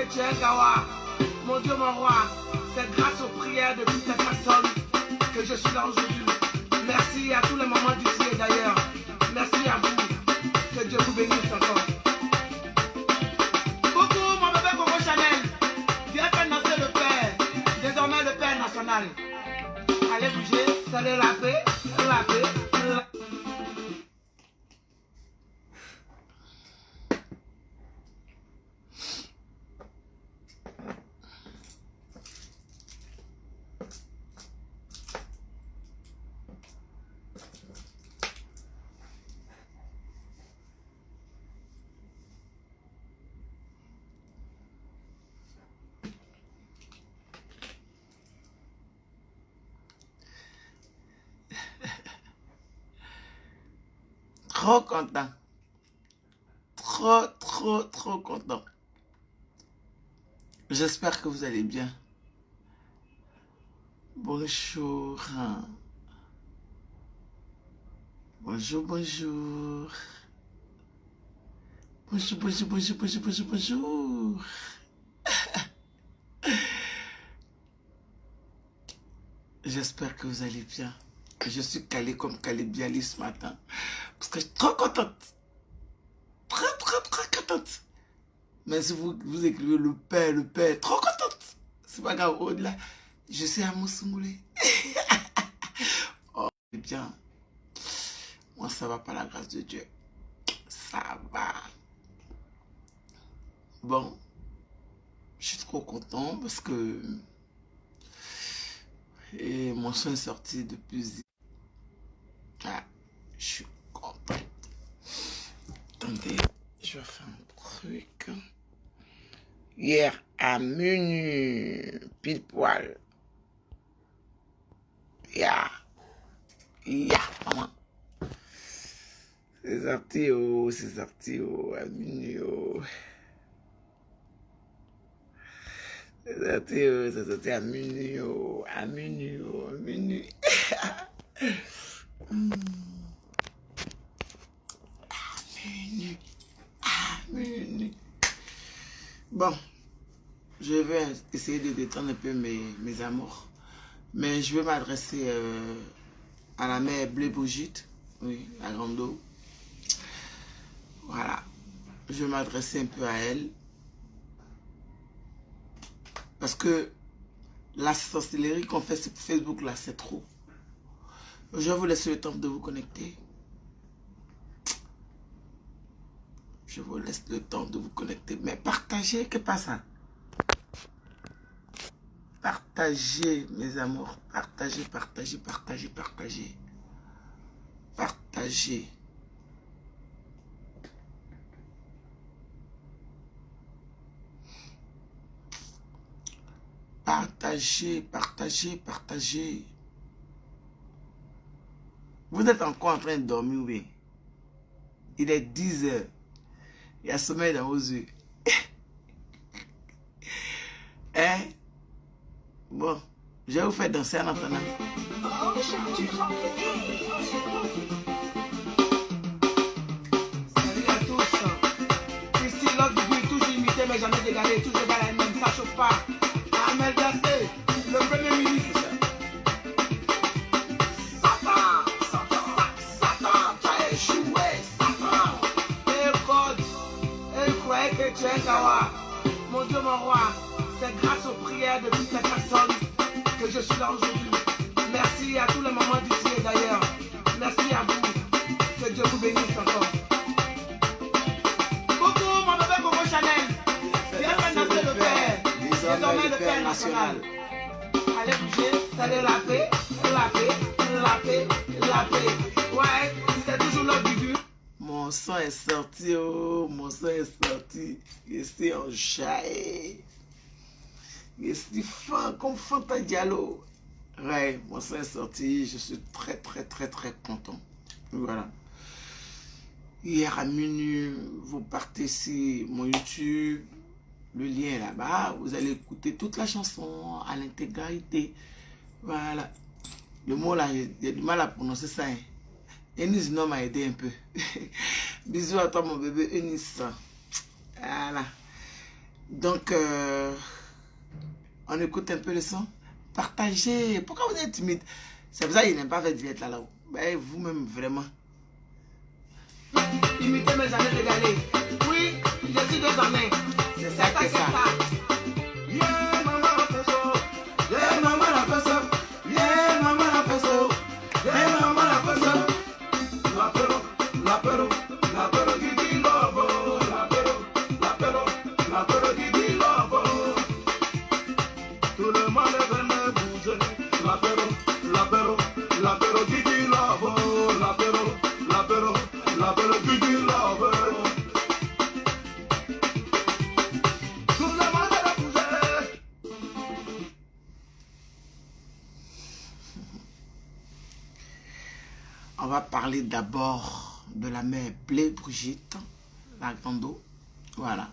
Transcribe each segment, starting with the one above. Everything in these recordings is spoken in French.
tu es un Gawa. Mon Dieu, mon roi, c'est grâce aux prières de toutes les personnes que je suis là aujourd'hui. Merci à tous les mamans d'ici et d'ailleurs. Merci à vous. Que Dieu vous bénisse encore. Coucou, mon bébé Coco Chanel. Viens faire danser le père. Désormais le père national. Allez bouger, allez la paix, la paix, la paix. Trop content. Trop content. J'espère que vous allez bien. Bonjour. Bonjour. Bonjour. J'espère que vous allez bien. Je suis calée comme Caleb Bialy ce matin. Parce que je suis trop contente. Très contente. Mais si vous écrivez le père, trop contente. C'est pas grave, au-delà. Je suis à Moussoumoulé. Oh, c'est bien. Moi, ça va par la grâce de Dieu. Ça va. Bon. Je suis trop content parce que mon son est sorti depuis. Ah, je suis contente. Attendez, je vais faire un truc. Hier à minuit, pile poil. Maman. C'est sorti, à minuit, C'est sorti à minuit, à minuit. Bon, je vais essayer de détendre un peu mes amours. Mais je vais m'adresser à la mère Blé Brigitte, oui, la grande eau. Voilà, je vais m'adresser un peu à elle. Parce que la sorcellerie qu'on fait sur Facebook là, c'est trop. Je vais vous laisser le temps de vous connecter. Je vous laisse le temps de vous connecter. Mais partagez, qu'est-ce pas ça? Partagez, mes amours. Partagez. Partagez. Vous êtes encore en train de dormir, oui. Il est 10 heures. Il y a sommeil dans vos yeux. Hein? Bon, je vais vous faire danser en attendant. Salut à tous. Ici, l'autre du bruit, toujours imité, mais jamais dégalé. Toujours dans la même, ça chauffe pas. Ahmed Dassé, le premier ministre. Satan, tu as échoué, Satan. Et code, et croyait que tu es un Gawa. Mon Dieu, mon roi, c'est grâce aux prières de toutes les personnes que je suis là aujourd'hui. Merci à tous les mamans d'ici et d'ailleurs. Merci à vous. Que Dieu vous bénisse encore. Coucou, mon bébé Coco Chanel. Viens faire danser le père. Désormais le père national. Allez bouger, allez la paix. Ouais, c'est toujours l'heure du but. Mon sang est sorti, mon sang est sorti. Je suis en jaille. Je suis fin comme Fanta Diallo. Ouais, mon sang est sorti. Je suis très content. Voilà. Hier à minuit, vous partez sur mon YouTube. Le lien est là-bas. Vous allez écouter toute la chanson à l'intégralité. Voilà. Le mot là, j'ai du mal à prononcer ça. Hein. Eunice non m'a aidé un peu. Bisous à toi mon bébé Eunice. Voilà. Donc, on écoute un peu le son. Partagez. Pourquoi vous êtes timide? C'est pour ça qu'il n'aime pas faire direct là-haut. Ben, vous-même, vraiment. Imiter mes années de gagner. Oui, je suis désormais. C'est ça que ça. Yeah, maman, la personne. Yeah, maman, la personne. Yeah, maman, la personne. Yeah, maman, la personne. L'apéro qui dit love. L'apéro qui dit love. Tout le monde venait bouger. L'apéro qui dit love. L'apéro qui dit love. Tout le monde venait bouger. On va parler d'abord de la mère Blé Brigitte, la grande eau. Voilà.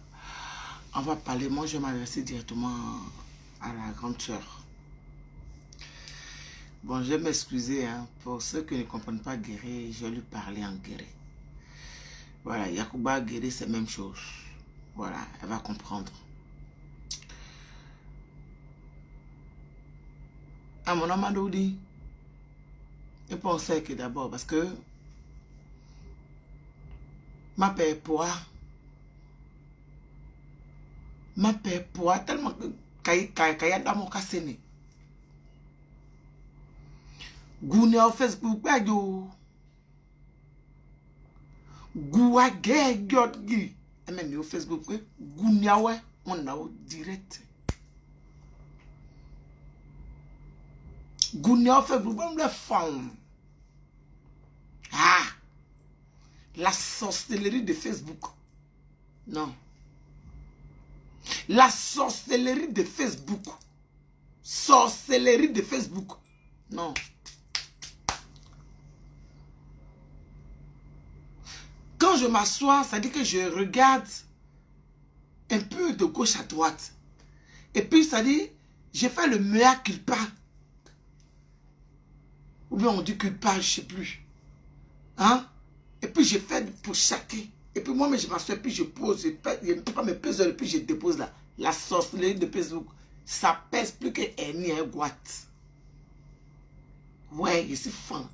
On va parler, moi je vais m'adresser directement à la grande sœur. Bon, je vais m'excuser hein, pour ceux qui ne comprennent pas guérir, je vais lui parler en guérir. Voilà, Yacouba guérir, c'est la même chose. Voilà, elle va comprendre. À mon nom, Adoudi, je pensais que d'abord, parce que ma père poids tellement que kaya damo kasene gune au Facebook bajo guwa gegot gi amen au Facebook gune awe on na direct gune au Facebook on le fond ah la sorcellerie de Facebook non. La sorcellerie de Facebook. Sorcellerie de Facebook. Non. Quand je m'assois, ça dit que je regarde un peu de gauche à droite. Et puis ça dit, je fais le mea culpa. Ou bien on dit culpa, je ne sais plus. Hein? Et puis je fais pour chacun. Et puis moi, je m'assois, puis je pose, je prends mes peseurs, et puis je dépose là. La sorcellerie de Facebook, ça pèse plus qu'un nid à boîte. Ouais, je suis fan.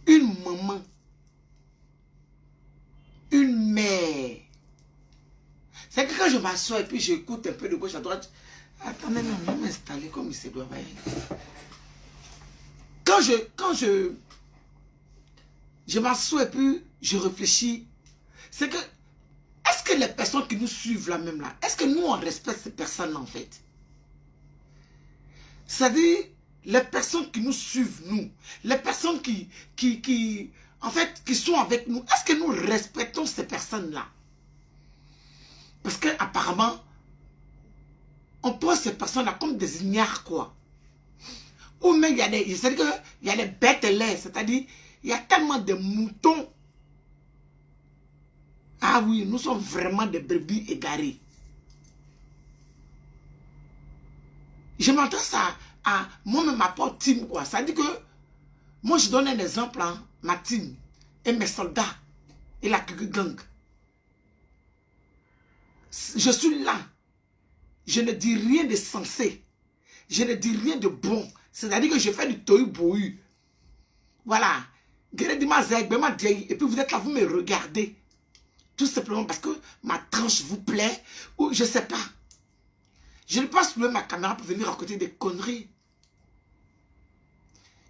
Une maman, une mère. C'est que quand je m'assois et puis j'écoute un peu de gauche à droite, attendez, non, je vais m'installer comme il se doit. Quand je m'assois et puis je réfléchis, c'est que, est-ce que les personnes qui nous suivent là même là, est-ce que nous on respecte ces personnes en fait? C'est-à-dire, les personnes qui nous suivent, nous, les personnes en fait, qui sont avec nous, est-ce que nous respectons ces personnes-là? Parce qu'apparemment, on pose ces personnes-là comme des ignares, quoi. Ou même, il y a des bêtes laides, c'est-à-dire, il y a tellement de moutons. Ah oui, nous sommes vraiment des brebis égarées. Je m'adresse à moi-même, ma propre team, quoi. Ça dit que, moi, je donne un exemple, hein, ma team, et mes soldats, et la gang. Je suis là. Je ne dis rien de sensé. Je ne dis rien de bon. C'est-à-dire que je fais du tohu-bohu. Voilà. Et puis vous êtes là, vous me regardez. Tout simplement parce que ma tranche vous plaît. Ou je ne sais pas. Je ne passe plus ma caméra pour venir à côté des conneries.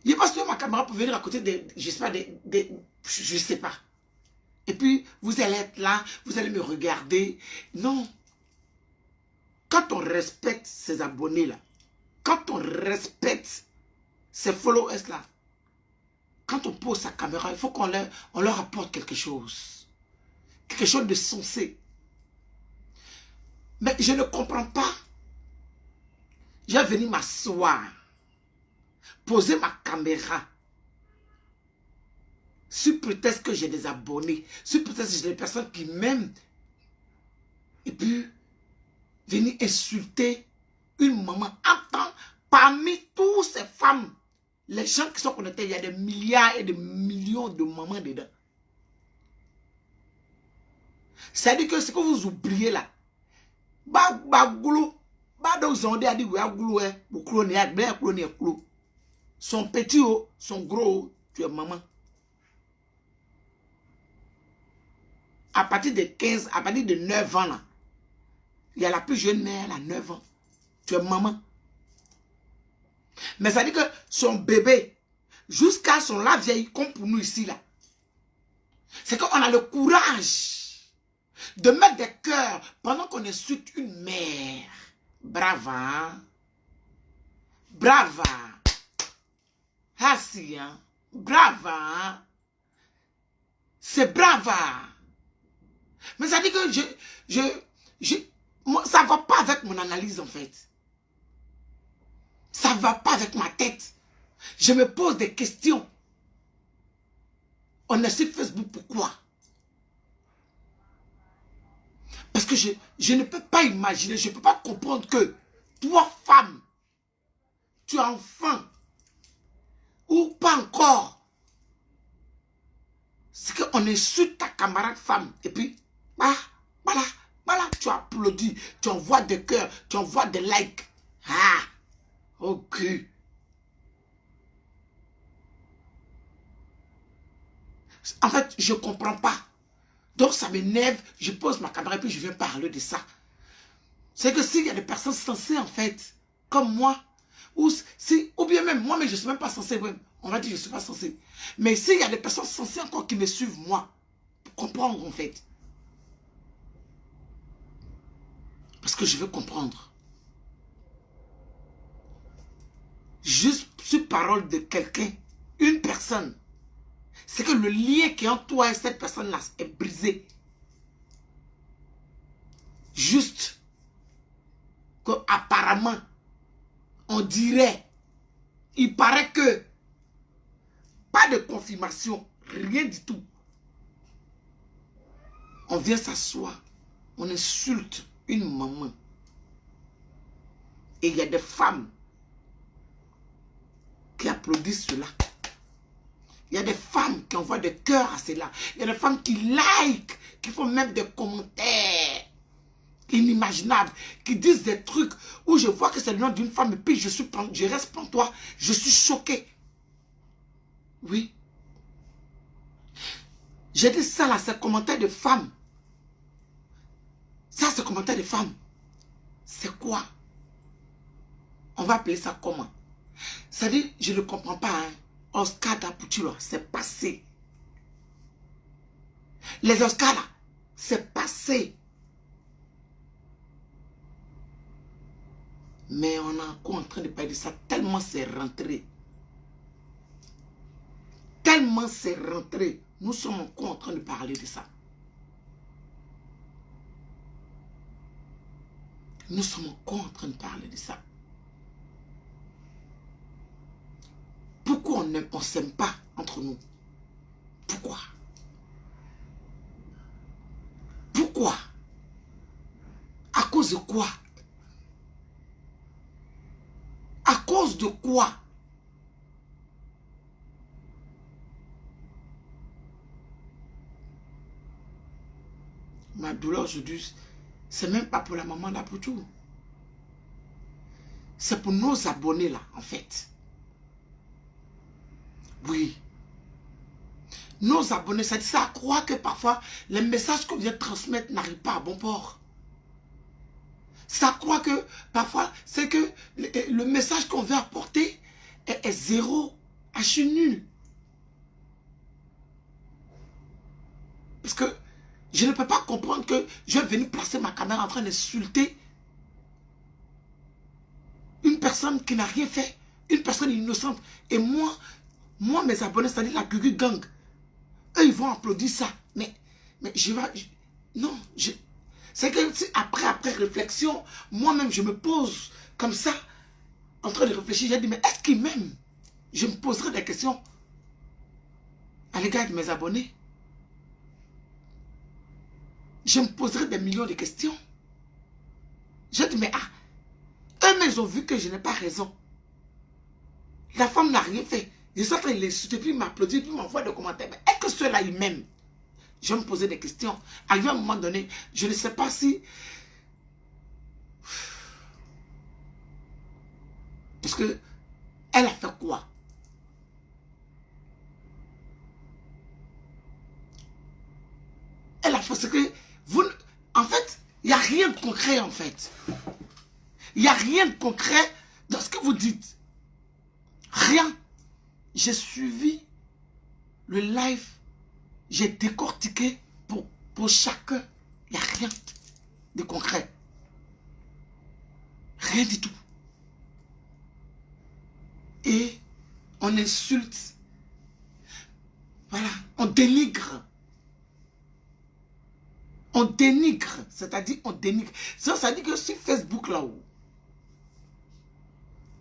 Je ne passe plus ma caméra pour venir à côté des... Je ne sais pas. Et puis, vous allez être là, vous allez me regarder. Non. Quand on respecte ces abonnés-là, quand on respecte ces followers-là, quand on pose sa caméra, il faut qu'on leur apporte quelque chose. Quelque chose de sensé. Mais je ne comprends pas. Je vais venir m'asseoir, poser ma caméra, sous prétexte que j'ai des abonnés, sous prétexte que j'ai des personnes qui m'aiment, et puis venir insulter une maman. Attends, parmi toutes ces femmes, les gens qui sont connectés, il y a des milliards et des millions de mamans dedans. C'est-à-dire que ce que vous oubliez là, Bagoulou, son petit haut, son gros, tu es maman. À partir de 15, à partir de 9 ans là, il y a la plus jeune mère, elle a 9 ans. Tu es maman. Mais ça dit que son bébé, jusqu'à son la vieille, comme pour nous ici là, c'est qu'on a le courage de mettre des cœurs pendant qu'on insulte une mère. Brava. Brava. Hassia. Brava. C'est brava. Mais ça dit que ça ne va pas avec mon analyse en fait. Ça ne va pas avec ma tête. Je me pose des questions. On est sur Facebook, pourquoi? Parce que je ne peux pas imaginer, je ne peux pas comprendre que toi, femme, tu as enfant, ou pas encore. C'est qu'on insulte ta camarade femme. Et puis, voilà, tu applaudis, tu envoies des cœurs, tu envoies des likes. Ah, ok. En fait, je ne comprends pas. Donc, ça m'énerve. Je pose ma caméra et puis je viens parler de ça. C'est que s'il y a des personnes sensées, en fait, comme moi, ou bien même, moi, mais je ne suis même pas censé, on va dire que je ne suis pas censé. Mais s'il y a des personnes sensées encore qui me suivent, moi, pour comprendre, en fait. Parce que je veux comprendre. Juste sur parole de quelqu'un, une personne, c'est que le lien qui est entre toi et cette personne-là est brisé. Juste qu'apparemment, on dirait, il paraît que, pas de confirmation, rien du tout. On vient s'asseoir, on insulte une maman. Et il y a des femmes qui applaudissent cela. Il y a des femmes qui envoient des cœurs à cela. Il y a des femmes qui like, qui font même des commentaires inimaginables, qui disent des trucs où je vois que c'est le nom d'une femme et puis je reste pantois, je suis choqué. Oui. J'ai dit ça là, c'est commentaire de femmes. Ça, c'est commentaire de femmes. C'est quoi? On va appeler ça comment? Ça dit, je ne comprends pas, hein. Oscar Dapuchilo, c'est passé. Les Oscars là, c'est passé. Mais on est encore en train de parler de ça tellement c'est rentré. Tellement c'est rentré. Nous sommes encore en train de parler de ça. Nous sommes encore en train de parler de ça. Pourquoi on ne s'aime pas entre nous? Pourquoi? Pourquoi? À cause de quoi? À cause de quoi? Ma douleur aujourd'hui, c'est même pas pour la maman d'Apoutou. C'est pour nos abonnés là, en fait. Oui. Nos abonnés, ça croit que parfois, les messages qu'on vient transmettre n'arrivent pas à bon port. Ça croit que parfois, c'est que le message qu'on veut apporter est zéro, H nul. Parce que je ne peux pas comprendre que je vais venir placer ma caméra en train d'insulter une personne qui n'a rien fait, une personne innocente. Et moi, mes abonnés, c'est-à-dire la Gugu Gang, eux, ils vont applaudir ça. Mais je vais... non, c'est que après réflexion, moi-même, je me pose comme ça, en train de réfléchir. J'ai dit, mais est-ce qu'ils m'aiment? Je me poserai des questions à l'égard de mes abonnés. Je me poserai des millions de questions. J'ai dit, mais eux-mêmes, ils ont vu que je n'ai pas raison. La femme n'a rien fait. Je suis en train de l'insulter, puis m'applaudir, puis m'envoie des commentaires. Mais est-ce que ceux-là, ils m'aiment? Je vais me poser des questions. Arrivé à un moment donné, je ne sais pas si... Parce que elle a fait quoi? Elle a fait ce que... Vous, en fait, il n'y a rien de concret en fait. Il n'y a rien de concret dans ce que vous dites. Rien. J'ai suivi le live. J'ai décortiqué pour chacun. Il n'y a rien de concret. Rien du tout. Et on insulte. Voilà. On dénigre. On dénigre. C'est-à-dire on dénigre. Ça dit que sur Facebook là-haut,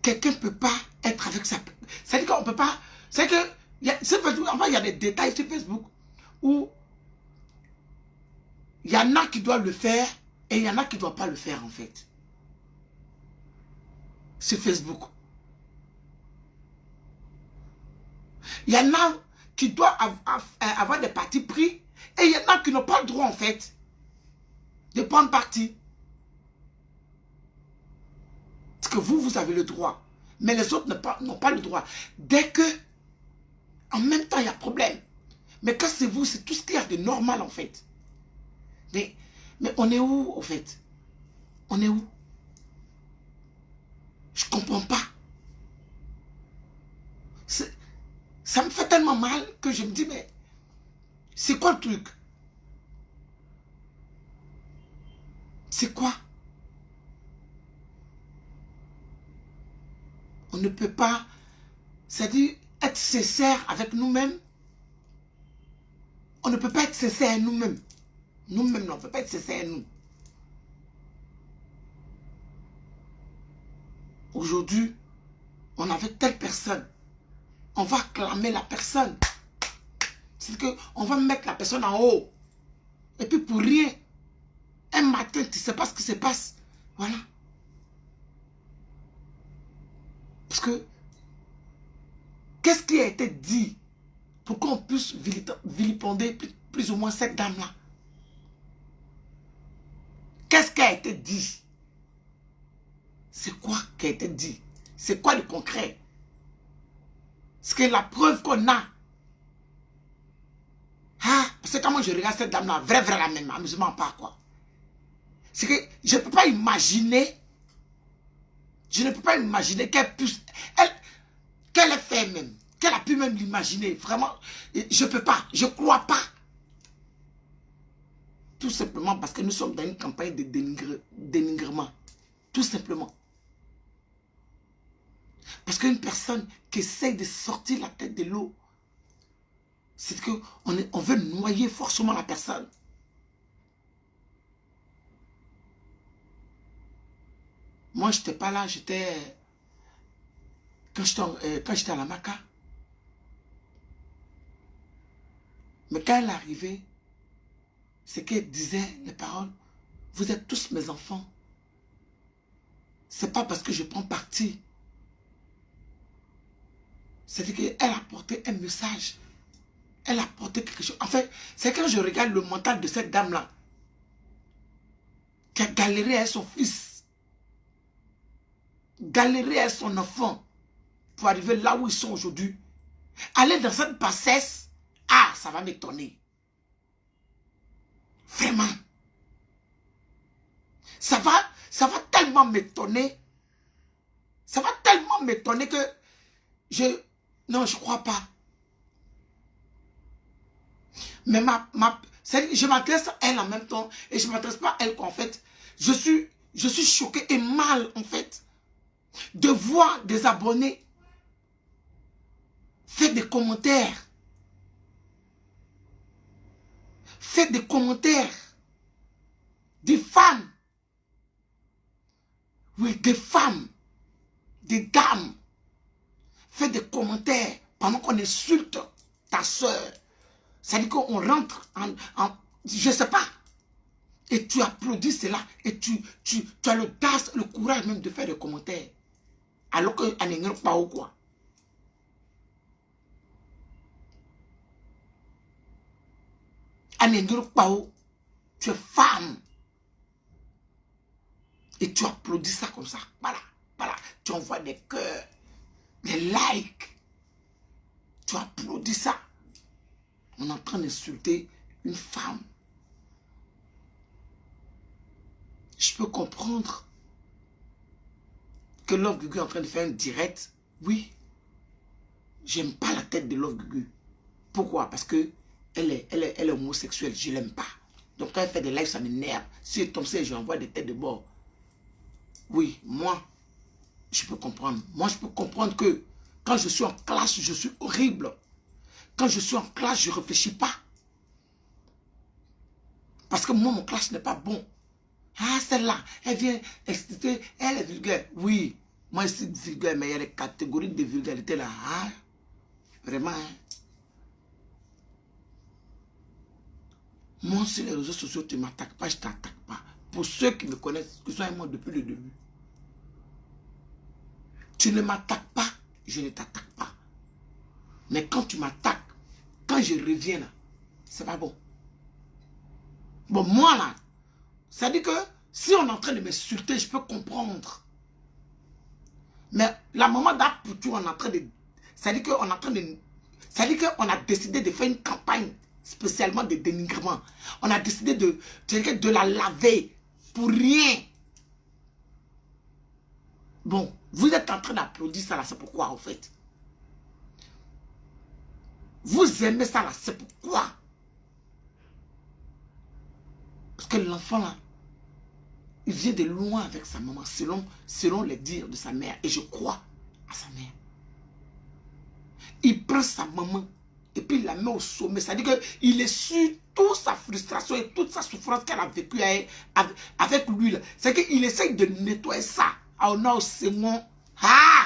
quelqu'un ne peut pas être avec sa... C'est-à-dire qu'on ne peut pas... C'est que... Sur Facebook, enfin, il y a des détails sur Facebook où il y en a qui doivent le faire et il y en a qui ne doivent pas le faire en fait. Sur Facebook. Il y en a qui doivent avoir des partis pris et il y en a qui n'ont pas le droit en fait de prendre parti. Parce que vous avez le droit. Mais les autres n'ont pas le droit. Dès que, en même temps, il y a problème. Mais quand c'est vous, c'est tout ce qu'il y a de normal en fait. Mais on est où en fait? On est où? Je ne comprends pas. Ça me fait tellement mal que je me dis, mais c'est quoi le truc? C'est quoi? On ne peut pas, c'est-à-dire être sincère avec nous-mêmes. On ne peut pas être sincère à nous-mêmes. Nous-mêmes, on ne peut pas être sincère à nous. Aujourd'hui, on avait telle personne. On va acclamer la personne. C'est qu'on va mettre la personne en haut. Et puis pour rien, un matin, tu ne sais pas ce qui se passe. Voilà. Parce que, qu'est-ce qui a été dit pour qu'on puisse vilipender plus ou moins cette dame-là? Qu'est-ce qui a été dit? C'est quoi qui a été dit? C'est quoi le concret? C'est que la preuve qu'on a. Ah, parce que quand moi je regarde cette dame-là, vrai la même, amusement pas quoi. C'est que je ne peux pas imaginer, qu'elle puisse, qu'elle ait fait même, qu'elle a pu même l'imaginer. Vraiment, je ne peux pas, je ne crois pas. Tout simplement parce que nous sommes dans une campagne de dénigrement. Tout simplement. Parce qu'une personne qui essaye de sortir la tête de l'eau, c'est qu'on veut noyer forcément la personne. Moi, je n'étais pas là, j'étais... Quand j'étais à la Maca. Mais quand elle arrivait, c'est qu'elle disait les paroles. Vous êtes tous mes enfants. C'est pas parce que je prends parti. C'est-à-dire qu'elle a porté un message. Elle a porté quelque chose. En fait, c'est quand je regarde le mental de cette dame-là, qui a galéré à son fils, galéré à son enfant, pour arriver là où ils sont aujourd'hui. Aller dans cette bassesse, ah, ça va m'étonner. Vraiment. Ça va tellement m'étonner. Ça va tellement m'étonner que non, je ne crois pas. Mais je m'adresse à elle en même temps et je ne m'adresse pas à elle qu'en fait, je suis choqué et mal en fait de voir des abonnés faire des commentaires. Faire des commentaires. Des femmes. Oui, des femmes. Des dames. Faire des commentaires pendant qu'on insulte ta soeur. C'est-à-dire qu'on rentre en... Je ne sais pas. Et tu applaudis cela. Et tu as l'audace, le courage même de faire des commentaires. Alors qu'elle n'est pas ou quoi. Tu es femme. Et tu applaudis ça comme ça. Voilà, voilà. Tu envoies des cœurs, des likes. Tu applaudis ça. On est en train d'insulter une femme. Je peux comprendre que Love Gugu est en train de faire un direct. Oui. J'aime pas la tête de Love Gugu. Pourquoi? Parce que elle est homosexuelle. Je l'aime pas. Donc quand elle fait des lives, ça m'énerve. Si elle tombe, je envoie des têtes de bord. Oui, moi, je peux comprendre. Moi, je peux comprendre que quand je suis en classe, je suis horrible. Quand je suis en classe, je ne réfléchis pas. Parce que moi, mon clash n'est pas bon. Ah, celle-là, elle vient expliquer, elle est vulgaire. Oui, moi, je suis vulgaire, mais il y a des catégories de vulgarité là. Ah, vraiment, hein. Moi, sur les réseaux sociaux, tu ne m'attaques pas, je ne t'attaque pas. Pour ceux qui me connaissent, qui sont avec moi depuis le début. Tu ne m'attaques pas, je ne t'attaque pas. Mais quand tu m'attaques, quand je reviens là, c'est pas bon. Bon, moi là, ça dit que si on est en train de m'insulter, je peux comprendre. Mais la maman d'Apoutou, on est en train de... Ça dit qu'on est en train de... Ça dit qu'on a décidé de faire une campagne spécialement de dénigrement. On a décidé de la laver pour rien. Bon, vous êtes en train d'applaudir ça là, c'est pourquoi en fait? Vous aimez ça là, c'est pourquoi? Parce que l'enfant là, il vient de loin avec sa maman, selon les dires de sa mère. Et je crois à sa mère. Il prend sa maman et puis il la met au sommet. C'est-à-dire qu'il est sur toute sa frustration et toute sa souffrance qu'elle a vécue avec lui. C'est qu'il essaye de nettoyer ça. Ah, non, c'est mon... Ah!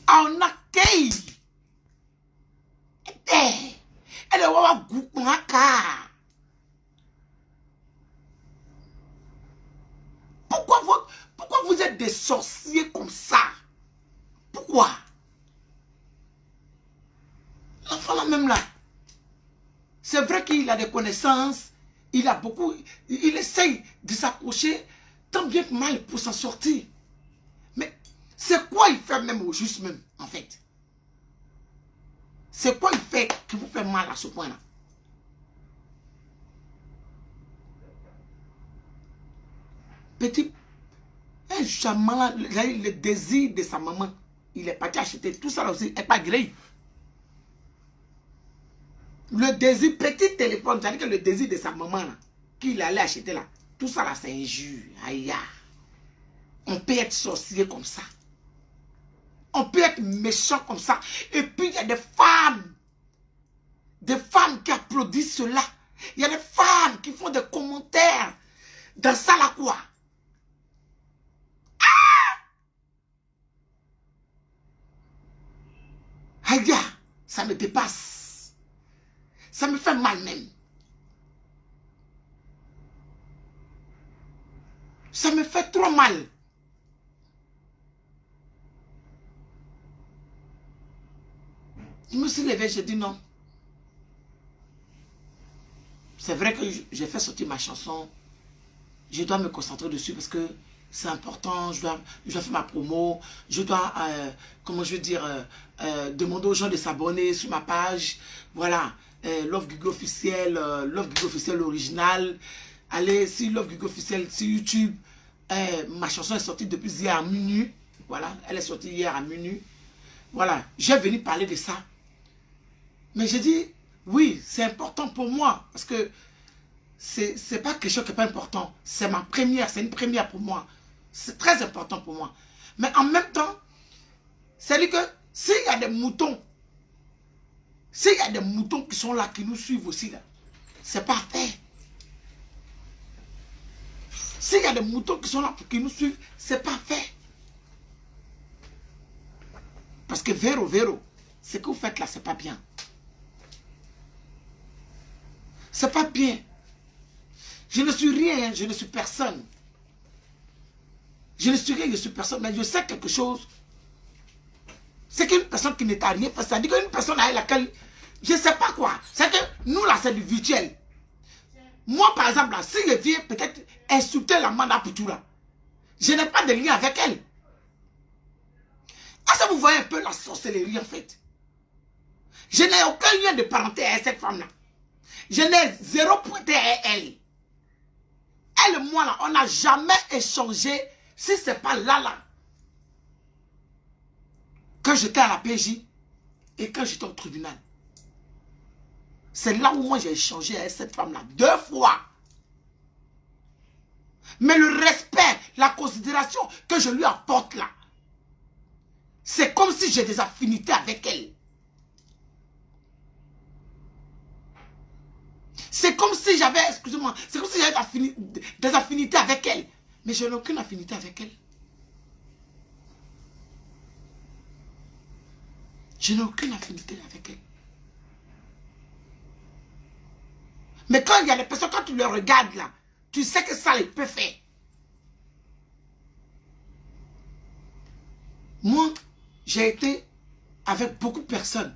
Ah, on a qu'elle. Elle est wawa goupmaka. Pourquoi vous êtes des sorciers comme ça? Pourquoi? L'enfant là même là, c'est vrai qu'il a des connaissances, il a beaucoup, il essaye de s'accrocher tant bien que mal pour s'en sortir. Mais c'est quoi il fait même au juste même, en fait? C'est quoi il fait qui vous fait mal à ce point-là? Petit, un chaman, le désir de sa maman, il est parti acheter tout ça là aussi, n'est pas gré. Le désir, petit téléphone, c'est-à-dire que le désir de sa maman là, qu'il allait acheter là, tout ça là c'est injure. Aïe, on peut être sorcier comme ça. On peut être méchant comme ça. Et puis il y a des femmes qui applaudissent cela. Il y a des femmes qui font des commentaires dans ça là quoi. Aïe, ça me dépasse. Ça me fait mal même. Ça me fait trop mal. Je me suis levé, j'ai dit non. C'est vrai que j'ai fait sortir ma chanson. Je dois me concentrer dessus parce que c'est important. Je dois faire ma promo. Je dois, comment je veux dire, demander aux gens de s'abonner sur ma page. Voilà. Love Gugu officiel, Love Gugu officiel original. Allez, si Love Gugu officiel sur YouTube. Ma chanson est sortie depuis hier à minuit. Voilà. Elle est sortie hier à minuit. Voilà. J'ai venu parler de ça. Mais j'ai dit, oui, c'est important pour moi. Parce que c'est pas quelque chose qui n'est pas important. C'est ma première, c'est une première pour moi. C'est très important pour moi. Mais en même temps, c'est-à-dire que s'il y a des moutons, qui sont là, qui nous suivent aussi, là, c'est parfait. S'il y a des moutons qui sont là, qui nous suivent, c'est parfait. Parce que Véro, ce que vous faites là, c'est pas bien. C'est pas bien. Je ne suis rien, je ne suis personne. Je ne suis rien, je suis personne, mais je sais quelque chose. C'est qu'une personne qui ne t'a rien fait, ça dit qu'une personne avec laquelle, je ne sais pas quoi. C'est que nous là, c'est du virtuel. Moi, par exemple, là, si je viens peut-être insulter la Manda Poutou là, je n'ai pas de lien avec elle. Est-ce que vous voyez un peu la sorcellerie en fait? Je n'ai aucun lien de parenté avec cette femme-là. Je n'ai zéro pointé à elle. Elle et moi, là, on n'a jamais échangé, si ce n'est pas là. Quand j'étais à la PJ et quand j'étais au tribunal. C'est là où moi j'ai échangé avec cette femme-là 2 fois. Mais le respect, la considération que je lui apporte là, c'est comme si j'ai des affinités avec elle. C'est comme si j'avais, excusez-moi, c'est comme si j'avais des affinités avec elle. Mais je n'ai aucune affinité avec elle. Je n'ai aucune affinité avec elle. Mais quand il y a les personnes, quand tu les regardes là, tu sais que ça les peut faire. Moi, j'ai été avec beaucoup de personnes.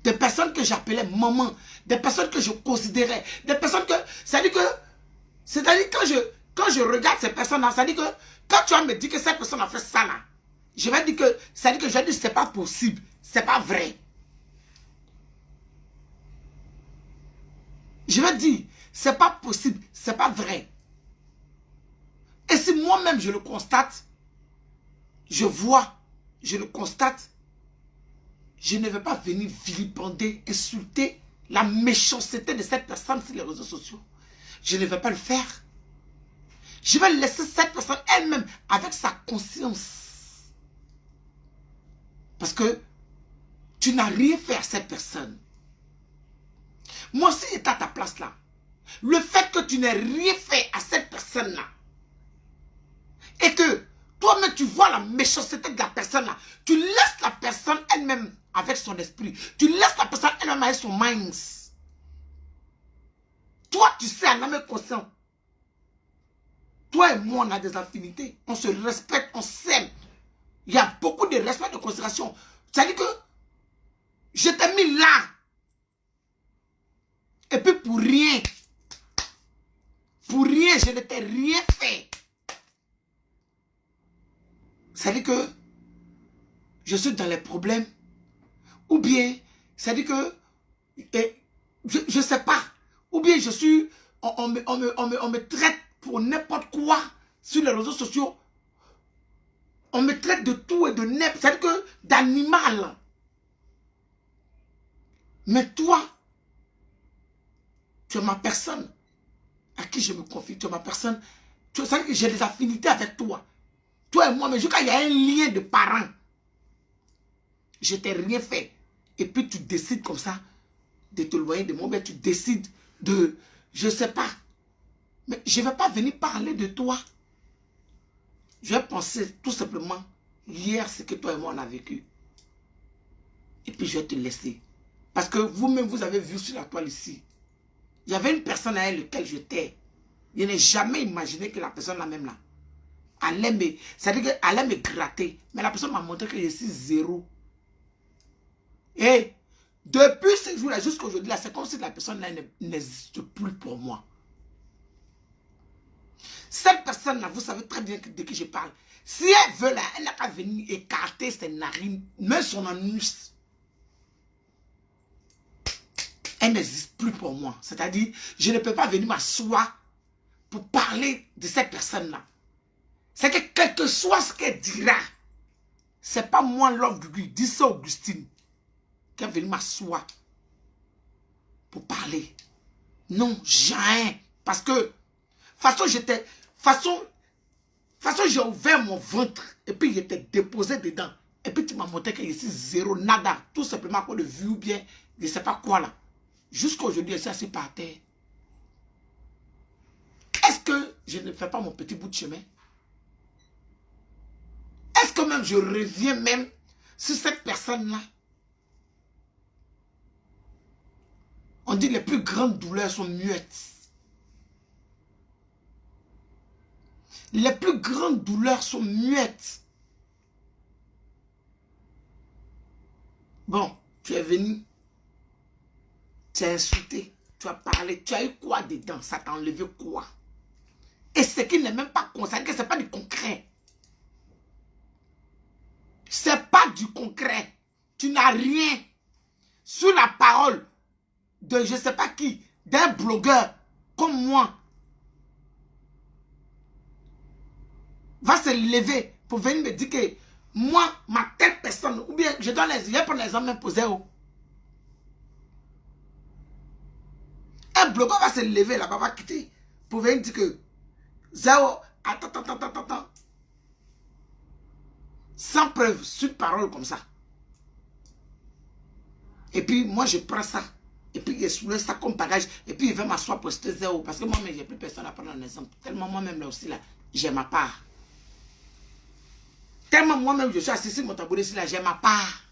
Des personnes que j'appelais maman, des personnes que je considérais, des personnes que... C'est-à-dire quand je regarde ces personnes-là, c'est-à-dire que quand tu vas me dire que cette personne a fait ça là, je vais dire que... C'est-à-dire que je vais dire que c'est pas possible, c'est pas vrai. Je vais dire, c'est pas possible, c'est pas vrai. Et si moi-même je le constate, je vois, je le constate, je ne vais pas venir vilipender, insulter la méchanceté de cette personne sur les réseaux sociaux. Je ne vais pas le faire. Je vais laisser cette personne elle-même avec sa conscience. Parce que tu n'as rien fait à cette personne. Moi, si j'étais à ta place là, le fait que tu n'aies rien fait à cette personne-là, et que toi-même tu vois la méchanceté de la personne là, tu laisses la personne elle-même avec son esprit, tu laisses la personne elle-même avec son mind. Toi, tu sais, en âme conscient, toi et moi, on a des affinités, on se respecte, on s'aime. Il y a beaucoup de respect, de considération. C'est-à-dire que je t'ai mis là. Et puis pour rien, je ne t'ai rien fait. C'est-à-dire que je suis dans les problèmes. Ou bien, c'est-à-dire que, je ne sais pas. Ou bien je suis, on me traite pour n'importe quoi sur les réseaux sociaux. On me traite de tout et de n'importe, c'est-à-dire que d'animal. Mais toi, tu es ma personne à qui je me confie. Tu es ma personne. Tu sais que j'ai des affinités avec toi. Toi et moi, mais quand il y a un lien de parents, je t'ai rien fait. Et puis tu décides comme ça de te loyer de moi. Mais tu décides de, je ne sais pas. Mais je ne vais pas venir parler de toi. Je vais penser tout simplement hier ce que toi et moi on a vécu. Et puis je vais te laisser. Parce que vous-même vous avez vu sur la toile ici. Il y avait une personne avec laquelle j'étais. Je n'ai jamais imaginé que la personne là même là allait me, c'est-à-dire qu'elle allait me gratter. Mais la personne m'a montré que je suis zéro. Et depuis ce jour-là jusqu'à aujourd'hui, c'est comme si la personne là n'existe plus pour moi. Cette personne là, vous savez très bien de qui je parle. Si elle veut là, elle n'a qu'à venir écarter ses narines, même son anus. Elle n'existe plus pour moi. C'est-à-dire, je ne peux pas venir m'asseoir pour parler de cette personne-là. C'est que quel que soit ce qu'elle dira, c'est pas moi l'homme de lui. Dis ça Augustine. Qui va venir m'asseoir pour parler. Non, jamais. Parce que, façon j'ai ouvert mon ventre et puis j'étais déposé dedans. Et puis tu m'as montré que je suis zéro, nada. Tout simplement à cause de vue ou bien, je ne sais pas quoi là. Jusqu'à aujourd'hui, je suis assis par terre. Est-ce que je ne fais pas mon petit bout de chemin? Est-ce que même je reviens même sur cette personne-là? On dit les plus grandes douleurs sont muettes. Les plus grandes douleurs sont muettes. Bon, tu es venu. Tu as insulté. Tu as parlé. Tu as eu quoi dedans? Ça t'a enlevé quoi? Et ce qui n'est même pas consacré, ce n'est pas du concret. Ce n'est pas du concret. Tu n'as rien. Sous la parole de je ne sais pas qui, d'un blogueur comme moi, va se lever pour venir me dire que moi, ma telle personne, ou bien je vais prendre l'exemple même posé. Un blogueur va se lever là-bas, va quitter pour venir dire que Zao, attends. Sans preuve, sur parole comme ça. Et puis moi je prends ça. Et puis je soulève ça comme bagage. Et puis il va m'asseoir pour citer Zao. Parce que moi-même, j'ai plus personne à prendre un exemple. Tellement moi-même là aussi là, j'ai ma part. Tellement moi-même je suis assis sur mon tabouret ici là, j'ai ma part.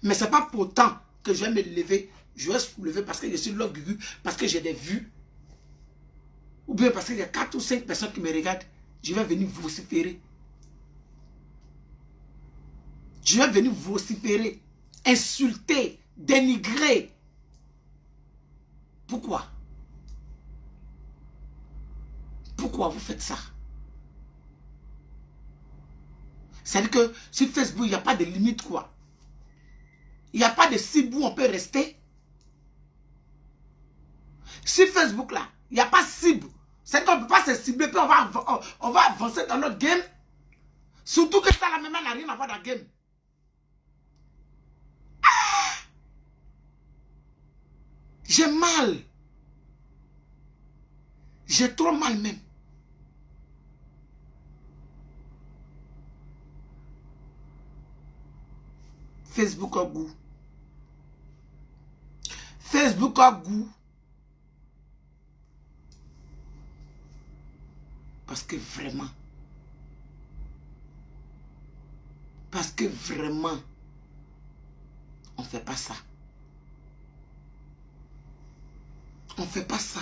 Mais ce n'est pas pour autant que je vais me lever. Je vais soulever parce que je suis l'orgueilleux, parce que j'ai des vues. Ou bien parce qu'il y a 4 ou 5 personnes qui me regardent. Je vais venir vociférer. Je vais venir vociférer, insulter, dénigrer. Pourquoi? Pourquoi vous faites ça? C'est-à-dire que sur Facebook, il n'y a pas de limite, quoi. Il n'y a pas de cible où on peut rester. Sur Facebook, là, il n'y a pas de cible. C'est qu'on ne peut pas se cibler, puis on va avancer dans notre game. Surtout que ça, la même n'a rien à voir dans le game. Ah! J'ai mal. J'ai trop mal même. Facebook a goût. Facebook a goût. Parce que vraiment, on ne fait pas ça. On ne fait pas ça.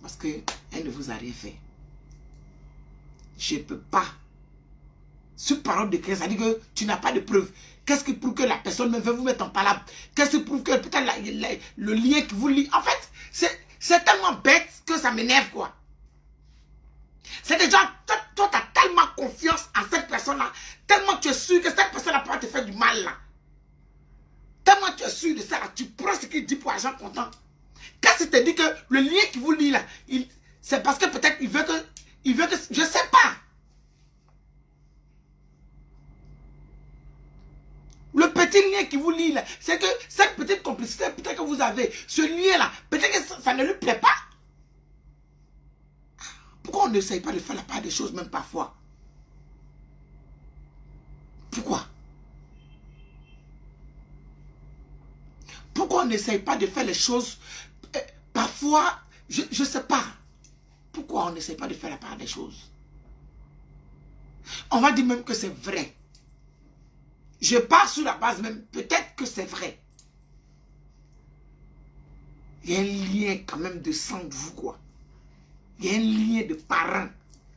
Parce qu'elle ne vous a rien fait. Je ne peux pas. Sur parole de Christ, ça dit que tu n'as pas de preuve. Qu'est-ce qui prouve que la personne veut vous mettre en palabre? Qu'est-ce qui prouve que peut-être le lien qui vous lie? En fait, c'est tellement bête que ça m'énerve, quoi. C'est déjà, toi, tu as tellement confiance en cette personne-là, tellement tu es sûr que cette personne-là peut te faire du mal, là. Tellement tu es sûr de ça, là, tu prends ce qu'il dit pour argent comptant. Quand il te dit que le lien qui vous lie, là, c'est parce que peut-être il veut que, je ne sais pas. Le petit lien qui vous lie là, c'est que cette petite complicité peut-être que vous avez, ce lien là, peut-être que ça ne lui plaît pas. Pourquoi on n'essaye pas de faire la part des choses même parfois? Pourquoi? Pourquoi on n'essaye pas de faire les choses parfois, je ne sais pas. Pourquoi on n'essaye pas de faire la part des choses? On va dire même que c'est vrai. Je pars sur la base même, peut-être que c'est vrai. Il y a un lien quand même de sang de vous, quoi. Il y a un lien de parents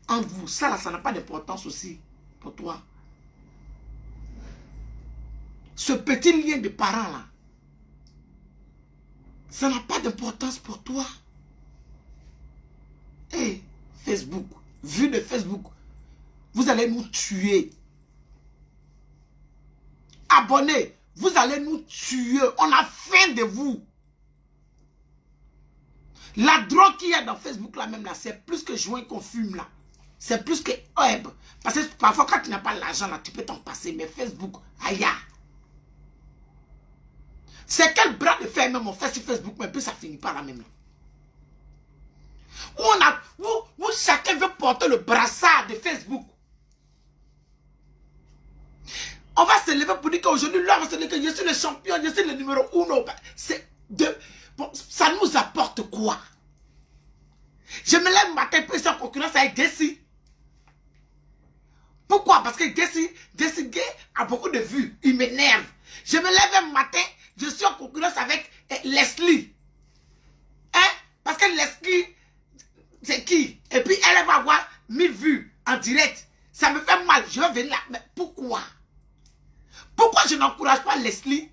entre vous. Ça, là, ça n'a pas d'importance aussi pour toi. Ce petit lien de parents, là, ça n'a pas d'importance pour toi. Hey, Facebook, vu de Facebook, vous allez nous tuer. Abonnez, vous allez nous tuer. On a faim de vous. La drogue qu'il y a dans Facebook là même là, c'est plus que joint qu'on fume là. C'est plus que herbe. Parce que parfois quand tu n'as pas l'argent là, tu peux t'en passer. Mais Facebook, aïe. C'est quel bras de fer même on fait sur Facebook, mais puis ça finit par la même là. Où chacun veut porter le brassard de Facebook. On va se lever pour dire qu'aujourd'hui, là, on va se dire que je suis le champion, je suis le numéro 1. Bon, ça nous apporte quoi? Je me lève matin pour être en concurrence avec Jessie. Pourquoi? Parce que Jessie Gay a beaucoup de vues. Il m'énerve. Je me lève un matin, je suis en concurrence avec Leslie. Hein? Parce que Leslie, c'est qui? Et puis elle va avoir 1000 vues en direct. Ça me fait mal. Je vais venir là. Mais pourquoi? Pourquoi je n'encourage pas Leslie?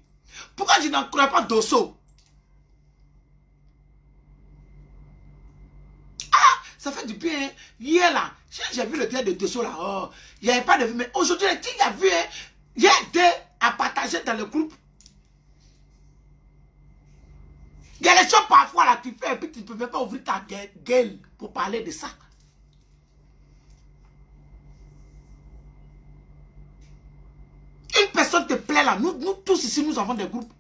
Pourquoi je n'encourage pas Dosso? Ah, ça fait du bien. Hein? Hier là, j'ai vu le direct de Dosso là. Oh, il n'y avait pas de vue. Mais aujourd'hui, qui a vu? Hein? Il y a été à partager dans le groupe. Il y a des choses parfois là, tu fais et puis tu ne peux même pas ouvrir ta gueule pour parler de ça. Une personne te plaît là, nous tous ici, nous avons des groupes.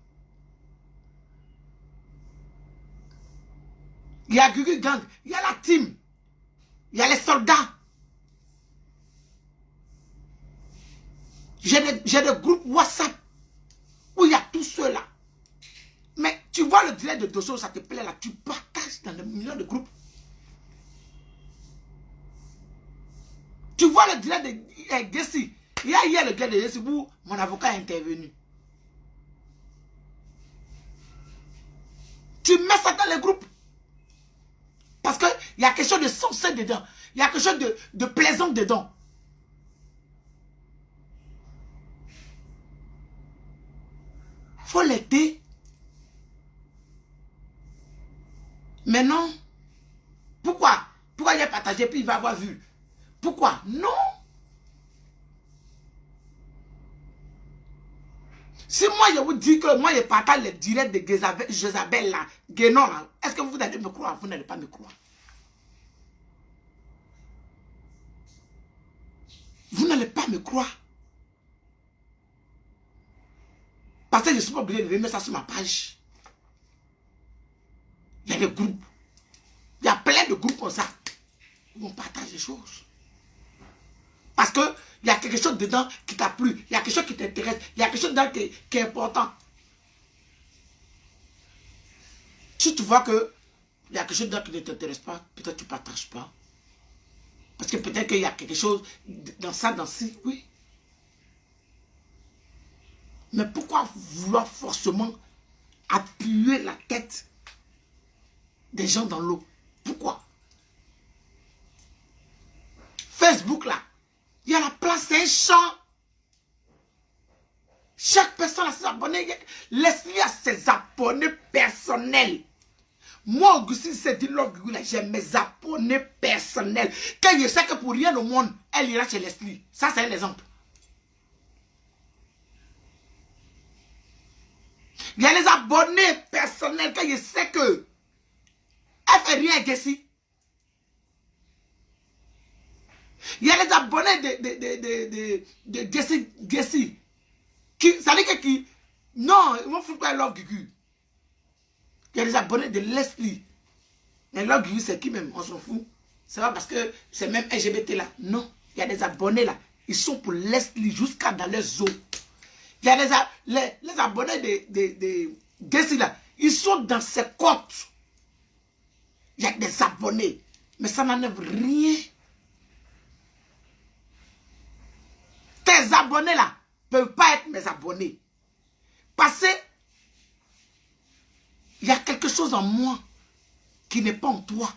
Il y a Gugu Gang, il y a la team, il y a les soldats. J'ai des groupes WhatsApp où il y a tous ceux-là. Mais tu vois le direct de Dosso, ça te plaît là, tu partages dans des millions de groupes. Tu vois le direct de Gessi. Il y a hier le direct de Gessi où mon avocat est intervenu. Tu mets ça dans les groupes. Parce qu'il y a quelque chose de sensé dedans. Il y a quelque chose de plaisant dedans. Faut l'aider. Mais non. Pourquoi? Pourquoi il a partagé puis il va avoir vu? Pourquoi? Non. Si moi je vous dis que moi je partage les directs de Jezabel là, Guénon là, est-ce que vous allez me croire? Vous n'allez pas me croire. Vous n'allez pas me croire. Parce que je ne suis pas obligé de mettre ça sur ma page. Il y a des groupes. Il y a plein de groupes comme ça. Où on partage des choses. Parce qu'il y a quelque chose dedans qui t'a plu. Il y a quelque chose qui t'intéresse. Il y a quelque chose dedans qui est important. Si tu vois que il y a quelque chose dedans qui ne t'intéresse pas, peut-être tu ne partages pas. Parce que peut-être qu'il y a quelque chose dans ça, dans ci, oui. Mais pourquoi vouloir forcément appuyer la tête des gens dans l'eau? Pourquoi? Facebook là, il y a la place, c'est un champ. Chaque personne a ses abonnés. Leslie a ses abonnés personnels. Moi, Augustine, c'est dit là, j'ai mes abonnés personnels. Quand je sais que pour rien au monde, elle ira chez Leslie. Ça, c'est un exemple. Il y a les abonnés personnels quand je sais que elle fait rien à Gessi. Il y a les abonnés de Gessi. Ça veut dire que non, ils vont foutre Love Gugu. Il y a les abonnés de Leslie. Mais Love Gugu, c'est qui même? On s'en fout. C'est pas parce que c'est même LGBT là. Non. Il y a des abonnés là. Ils sont pour Leslie jusqu'à dans les os. Il y a les abonnés de Gessi là. Ils sont dans ses côtes. Il y a des abonnés. Mais ça n'enlève rien. Tes abonnés là ne peuvent pas être mes abonnés. Parce que il y a quelque chose en moi qui n'est pas en toi.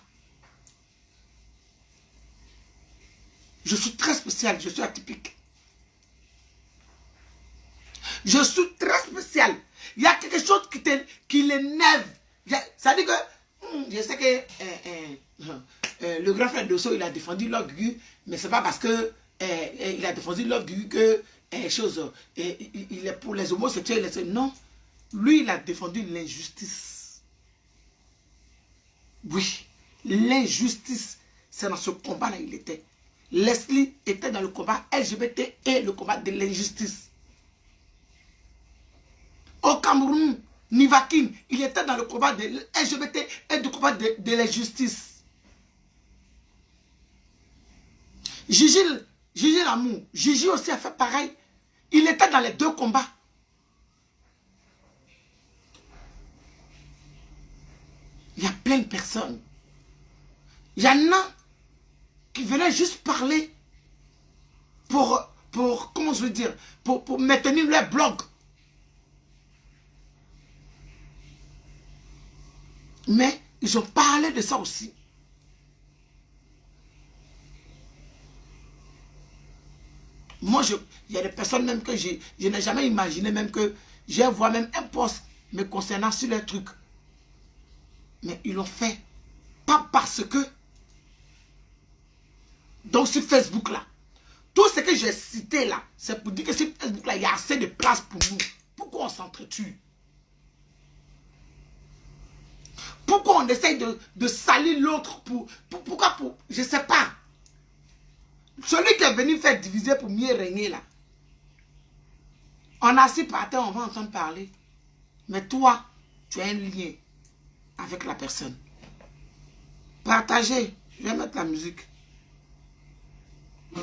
Je suis très spécial, je suis atypique. Je suis très spécial. Il y a quelque chose qui l'énerve. Ça dit que, je sais que le grand frère Dosso, il a défendu Love Gugu, mais c'est pas parce que il a défendu Love Gugu que il est pour les homosexuels. Non, lui, il a défendu l'injustice. Oui, l'injustice, c'est dans ce combat-là il était. Leslie était dans le combat LGBT et le combat de l'injustice. Au Cameroun, Nivakin, il était dans le combat de LGBT et du combat de l'injustice. Gigi L'amour, Gigi aussi a fait pareil. Il était dans les deux combats. Il y a plein de personnes. Il y en a qui venaient juste parler pour comment je veux dire, pour maintenir leur blog. Mais ils ont parlé de ça aussi. Moi, il y a des personnes même que je n'ai jamais imaginé même que j'ai vu même un post me concernant sur les trucs. Mais ils l'ont fait. Pas parce que. Donc sur Facebook là, tout ce que j'ai cité là, c'est pour dire que sur Facebook là, il y a assez de place pour nous. Pourquoi on s'entretue? Pourquoi on essaye de salir l'autre pourquoi je ne sais pas. Celui qui est venu faire diviser pour mieux régner là. On a assis par terre, on va entendre parler. Mais toi, tu as un lien avec la personne. Partagez. Je vais mettre la musique. Bon,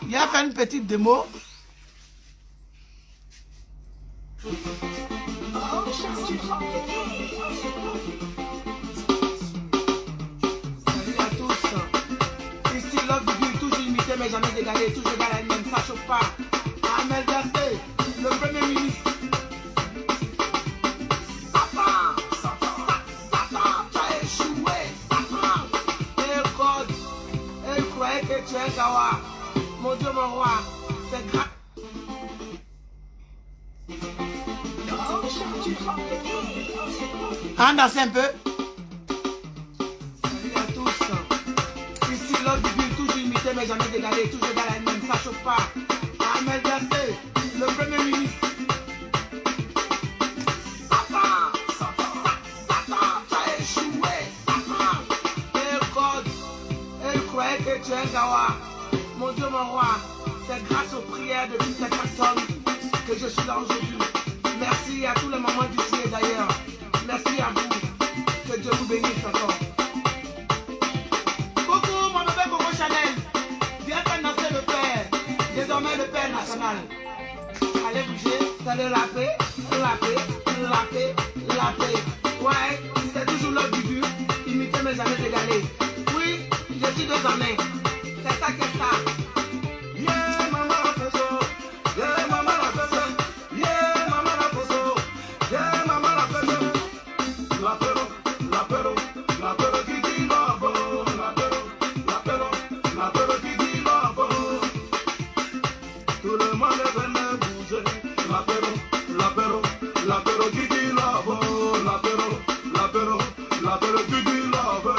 il a fait une petite démo. Salut à tous. Ici Love Bibi, toujours imité mais jamais égalé, toujours égal à lui-même, ça chauffe pas. Ahmed Dassé, le premier ministre. Satan, tu as échoué, Satan. Et God, elle croyait que tu es un Kawa. Mon Dieu, mon roi, c'est grave. On danse un peu. Salut à tous. Ici Love Bibi, toujours imité mais jamais égalé, toujours égal à lui-même, ça chauffe pas. Ahmed Dassé, le premier ministre. Satan, tu as échoué, Satan. Et God, elle croyait que tu es un Kawa. Mon Dieu, mon roi, c'est grâce aux prières de toutes les personnes que je suis là aujourd'hui. Merci à tous les mamans d'ici et d'ailleurs. Merci à vous. Que Dieu vous bénisse encore. Coucou mon bébé Coco Chanel. Viens faire danser le père. Désormais le père national. Allez bouger. Salut la paix, la paix, la paix, la paix. Ouais, c'est toujours l'autre du but. Imiter mais jamais égalé. Oui, je suis désormais. C'est ça que ça. Yeah, maman la poso. Yeah, maman la poso. Yeah, maman la poso. Yeah, maman la poso. L'apéro qui dit love. L'apéro qui dit love. Tout le monde venait bouger. L'apéro qui dit love. L'apéro qui dit love.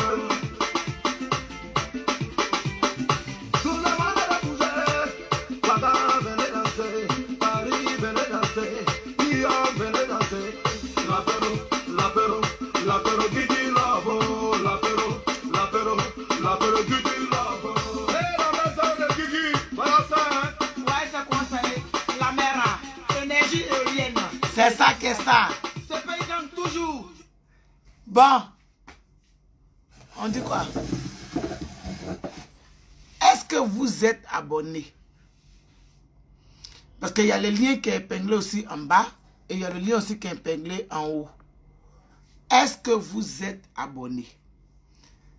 Tout le monde venait bouger. Ouattara venait danser. Paris venait danser. Lyon venait danser. L'apéro qui dit love. L'apéro qui dit love. Et la maison de Guigui. Voilà ça, hein. Ouais, c'est quoi ça? La mer, énergie éolienne. C'est ça que ça. Ce pays gagne toujours. Bon. On dit quoi? Est-ce que vous êtes abonné? Parce qu'il y a le lien qui est épinglé aussi en bas. Et il y a le lien aussi qui est épinglé en haut. Est-ce que vous êtes abonné?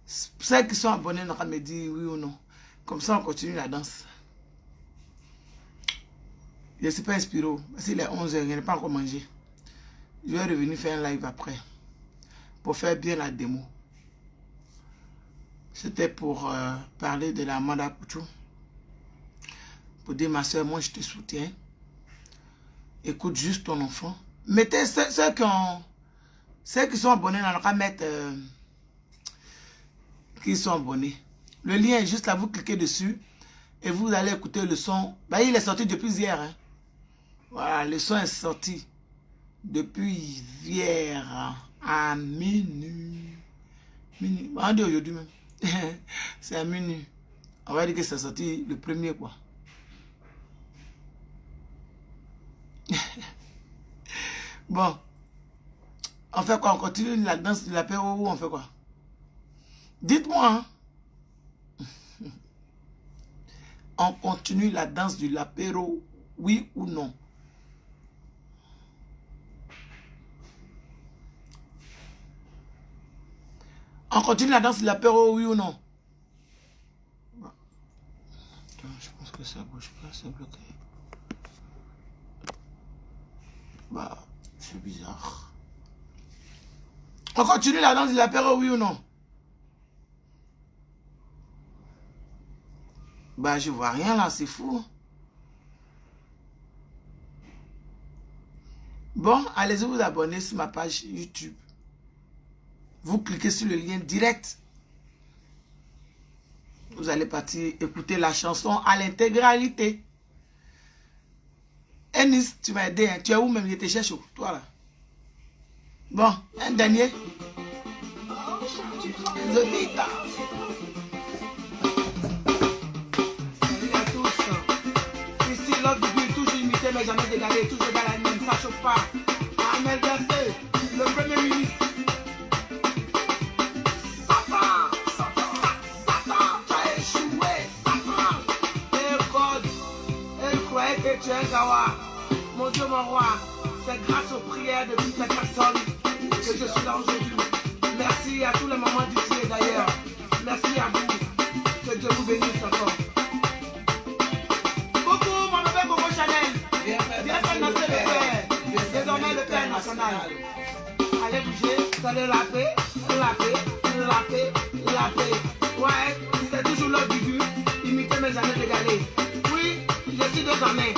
Ceux qui sont abonnés n'ont qu'à me dire oui ou non. Comme ça, on continue la danse. Je ne suis pas inspiré. S'il est 11 h, je n'ai pas encore mangé. Je vais revenir faire un live après. Pour faire bien la démo. C'était pour parler de la Manda Pouchou. Pour dire, ma soeur, moi je te soutiens. Écoute juste ton enfant. Mettez ceux qui sont abonnés, on va mettre qui sont abonnés. Le lien est juste là, vous cliquez dessus et vous allez écouter le son. Bah, il est sorti depuis hier. Hein. Voilà, le son est sorti depuis hier à minuit. On dit aujourd'hui même. C'est à minuit. On va dire que c'est sorti le premier quoi. Bon. On fait quoi? On continue la danse de l'apéro ou on fait quoi? Dites-moi. Hein? On continue la danse de l'apéro, oui ou non? On continue la danse de l'apéro, oui ou non? Attends, je pense que ça bouge pas, c'est bloqué. Bah, c'est bizarre. On continue la danse de l'apéro, oui ou non? Bah, je vois rien là, c'est fou. Bon, allez-y vous abonner sur ma page YouTube. Vous cliquez sur le lien direct. Vous allez partir écouter la chanson à l'intégralité. Ennis, tu m'as aidé, hein? Tu es où même? J'étais cherché, toi là. Bon, un dernier. Zodita. Salut à tous. Ici, l'autre du toujours imité, mais jamais égalé. Toujours dans la même, ça chauffe pas. Ahmed Dassé, le premier ministre. Satan, tu as échoué. Satan. Et God, elle croyait que tu es un gawa. Mon Dieu, mon roi, c'est grâce aux prières de toutes les personnes que je suis là aujourd'hui. Merci à tous les mamans du ciel d'ailleurs. Merci à vous. Que Dieu vous bénisse encore. Coucou, mon bébé Coco Chanel. Viens faire danser le père. Désormais le père national. Allez bouger, vous allez laper, laper, laper, laper. Ouais, c'est toujours le bibu. Imiter mais jamais égaler. Oui, je suis désormais.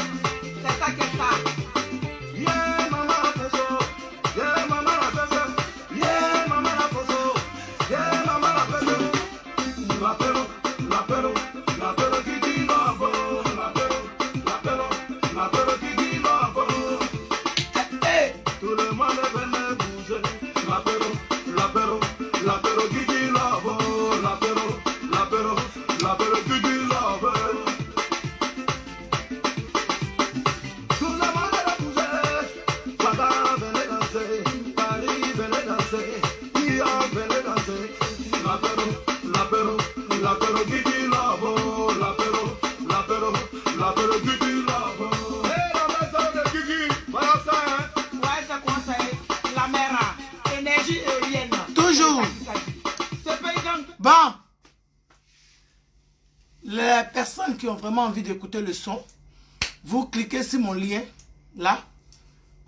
C'est ça qui est ça. Yeah, maman la peso. Yeah, maman la peso. Yeah, maman la peso. Yeah, maman la peso. La pero, la pero, la pero qui dit love. La pero, la pero, la pero qui dit love. Hey, tout le monde venait bouger. La pero, la pero, la pero qui dit love. La pero, la pero, la pero qui dit love. Tout le monde a bougé, Papa venait danser, Paris venait danser, New York venait danser. L'apéro, l'apéro qui dit love, l'apéro qui dit love. Hey, la maison de Kiki, voilà ça, hein? Ouais, c'est quoi ça, la mer, énergie éolienne. Toujours. C'est payant. Bon. Les personnes qui ont vraiment envie d'écouter le son, vous cliquez sur mon lien, là,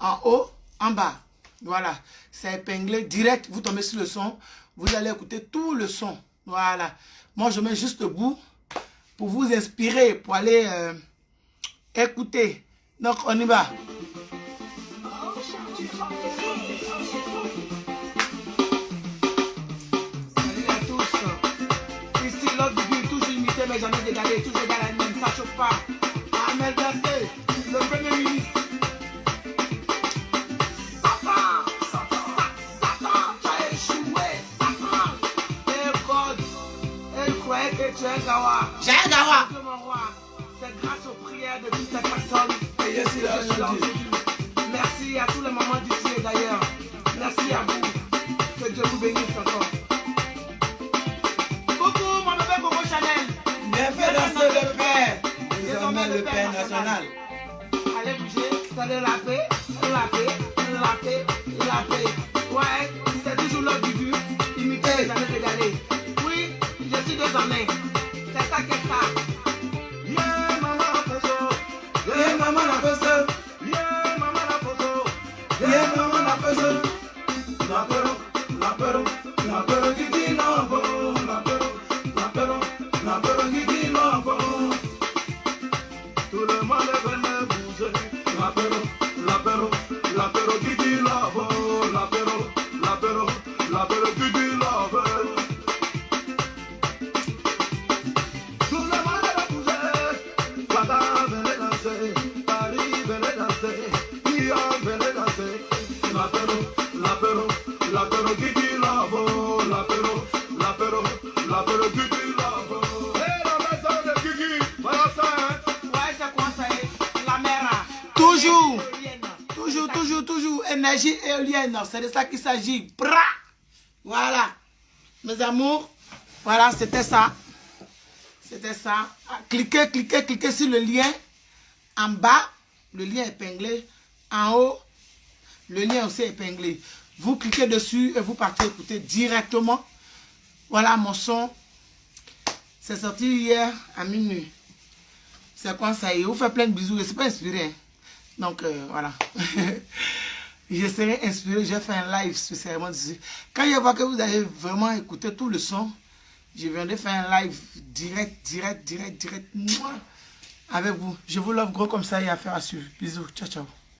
en haut, en bas. Voilà, c'est épinglé direct, vous tombez sur le son, vous allez écouter tout le son. Voilà, moi je mets juste le bout pour vous inspirer, pour aller écouter. Donc on y va. Salut à tous. Ici l'autre du toujours imité mais jamais égalé. Toujours dans la même, ça chauffe pas. Ahmed Dassé, le premier ministre. Satan, tu as échoué. Satan. Et God, elle croyait que tu es un gawa. J'ai un gawa. Mon Dieu, mon roi, c'est grâce aux prières de toutes les personnes Et je suis là que je suis là aujourd'hui. aujourd'hui. Merci à tous les mamans du ciel d'ailleurs. Merci à vous. Que Dieu vous bénisse encore. Coucou, mon bébé Coco Chanel. Viens faire danser le père. Désormais le père national. Allez bouger, vous allez laper, laper, laper, laper. Ouais, c'est toujours le bibu. Imiter mais jamais égaler. Oui, je suis désormais. C'est ça qui est ça. Yeah, maman la poso. Yeah, maman la pose. Yeah, maman la poso. Yeah, maman la pose. L'apéro, l'apéro, l'apéro qui dit love. L'apéro, l'apéro, l'apéro qui dit love. Tout le monde venait bouger. L'apéro, l'apéro, l'apéro qui dit love. L'apéro, l'apéro, l'apéro qui dit love. Tout le monde a bougé. Papa venait danser, Paris venait danser, New York venait danser. L'apéro, l'apéro, l'apéro qui dit love. L'apéro, l'apéro, l'apéro qui dit love. Hey, la maison de Kiki, voilà ça, hein? Ouais, c'est quoi ça, la mer. Toujours, Éolienne. toujours, énergie éolienne, c'est de ça qu'il s'agit. Bra! Voilà, mes amours, voilà, c'était ça. C'était ça. Ah, cliquez sur le lien en bas, le lien épinglé. En haut, le lien aussi épinglé. Vous cliquez dessus et vous partez écouter directement Voilà mon son. C'est sorti hier à minuit. C'est quoi ça? Il vous fait plein de bisous. Je ne suis pas inspiré. Hein. Donc voilà. Je serai inspiré. J'ai fait un live spécialement dessus. Quand je vois que vous avez vraiment écouté tout le son, je viendrai faire un live direct. Avec vous. Je vous love gros comme ça et affaire à suivre. Bisous. Ciao, ciao.